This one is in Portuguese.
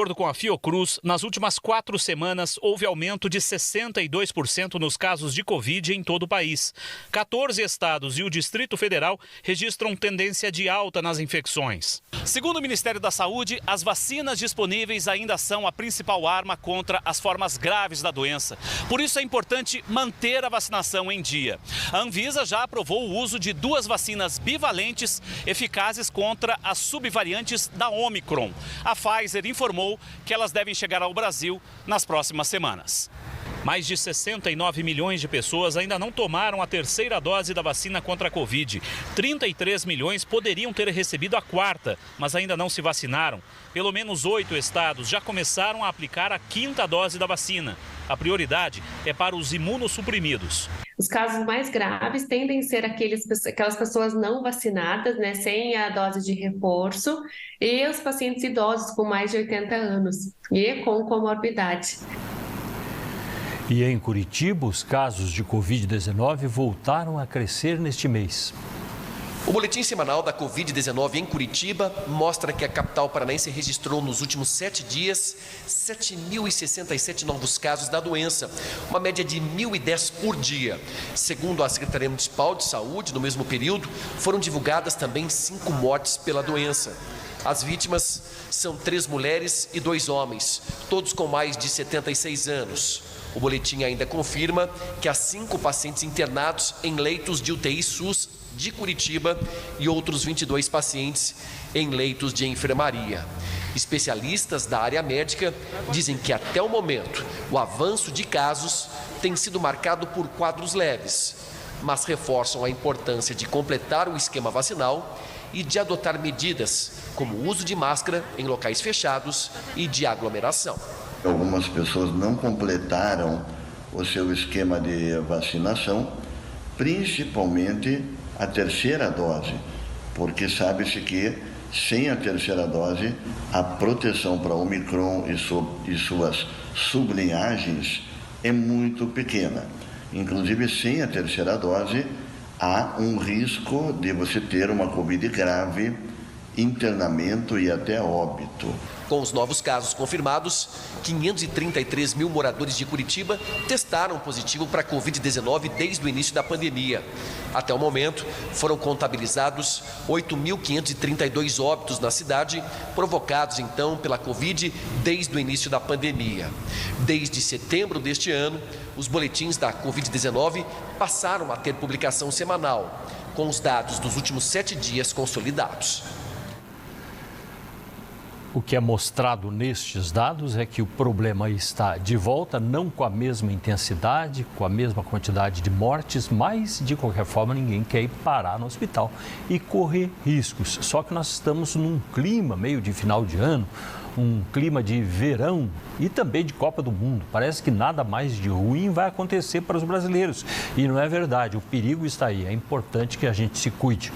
De acordo com a Fiocruz, nas últimas 4 semanas houve aumento de 62% nos casos de Covid em todo o país. 14 estados e o Distrito Federal registram tendência de alta nas infecções. Segundo o Ministério da Saúde, as vacinas disponíveis ainda são a principal arma contra as formas graves da doença. Por isso é importante manter a vacinação em dia. A Anvisa já aprovou o uso de 2 vacinas bivalentes eficazes contra as subvariantes da Omicron. A Pfizer informou que elas devem chegar ao Brasil nas próximas semanas. Mais de 69 milhões de pessoas ainda não tomaram a 3ª dose da vacina contra a Covid. 33 milhões poderiam ter recebido a 4ª, mas ainda não se vacinaram. Pelo menos 8 estados já começaram a aplicar a 5ª dose da vacina. A prioridade é para os imunossuprimidos. Os casos mais graves tendem a ser aquelas pessoas não vacinadas, né, sem a dose de reforço, e os pacientes idosos com mais de 80 anos e com comorbidade. E em Curitiba, os casos de Covid-19 voltaram a crescer neste mês. O boletim semanal da Covid-19 em Curitiba mostra que a capital paranaense registrou nos últimos 7 dias 7.067 novos casos da doença, uma média de 1.010 por dia. Segundo a Secretaria Municipal de Saúde, no mesmo período, foram divulgadas também 5 mortes pela doença. As vítimas são 3 mulheres e 2 homens, todos com mais de 76 anos. O boletim ainda confirma que há 5 pacientes internados em leitos de UTI SUS de Curitiba e outros 22 pacientes em leitos de enfermaria. Especialistas da área médica dizem que até o momento o avanço de casos tem sido marcado por quadros leves, mas reforçam a importância de completar o esquema vacinal e de adotar medidas como o uso de máscara em locais fechados e de aglomeração. Algumas pessoas não completaram o seu esquema de vacinação, principalmente a 3ª dose, porque sabe-se que sem a 3ª dose a proteção para Omicron e suas sublinhagens é muito pequena. Inclusive, sem a 3ª dose, há um risco de você ter uma Covid grave, internamento e até óbito. Com os novos casos confirmados, 533 mil moradores de Curitiba testaram positivo para a Covid-19 desde o início da pandemia. Até o momento, foram contabilizados 8.532 óbitos na cidade, provocados então pela Covid desde o início da pandemia. Desde setembro deste ano, os boletins da Covid-19 passaram a ter publicação semanal, com os dados dos últimos 7 dias consolidados. O que é mostrado nestes dados é que o problema está de volta, não com a mesma intensidade, com a mesma quantidade de mortes, mas, de qualquer forma, ninguém quer ir parar no hospital e correr riscos. Só que nós estamos num clima meio de final de ano, um clima de verão e também de Copa do Mundo. Parece que nada mais de ruim vai acontecer para os brasileiros. E não é verdade, o perigo está aí, é importante que a gente se cuide.